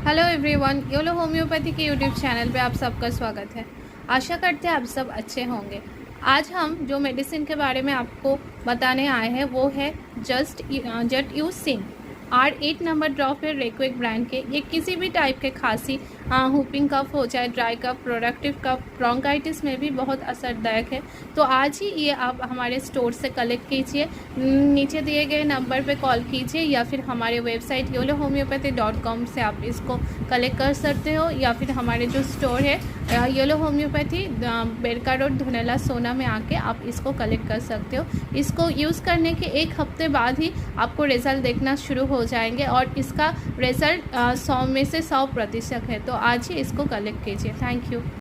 Hello everyone, YOLO homeopathy के YouTube channel पे आप सबका स्वागत है। आशा करते हैं आप सब अच्छे होंगे। आज हम जो मेडिसिन के बारे में आपको बताने आए हैं वो है जट यू सिन R8 नंबर ड्रॉप है रेक्विक ब्रांड के। ये किसी भी टाइप के खांसी, हुपिंग कफ हो, चाहे dry cough, productive cough, bronchitis में भी बहुत असरदायक है। तो आज ही ये आप हमारे स्टोर से कलेक्ट कीजिए। नीचे दिए गए नंबर पे कॉल कीजिए या फिर हमारे वेबसाइट yolohomeopathy.com से आप इसको कलेक्ट कर सकते हो, या फिर हमारे जो स्टोर है योलो होम्योपैथी बेरका रोड धुनेला सोना में आके आप इसको कलेक्ट कर सकते हो। इसको यूज़ करने के एक हफ्ते बाद ही आपको रिज़ल्ट देखना शुरू हो जाएंगे और इसका रिज़ल्ट 100 में से 100% है। तो आज ही इसको कलेक्ट कीजिए। Thank you.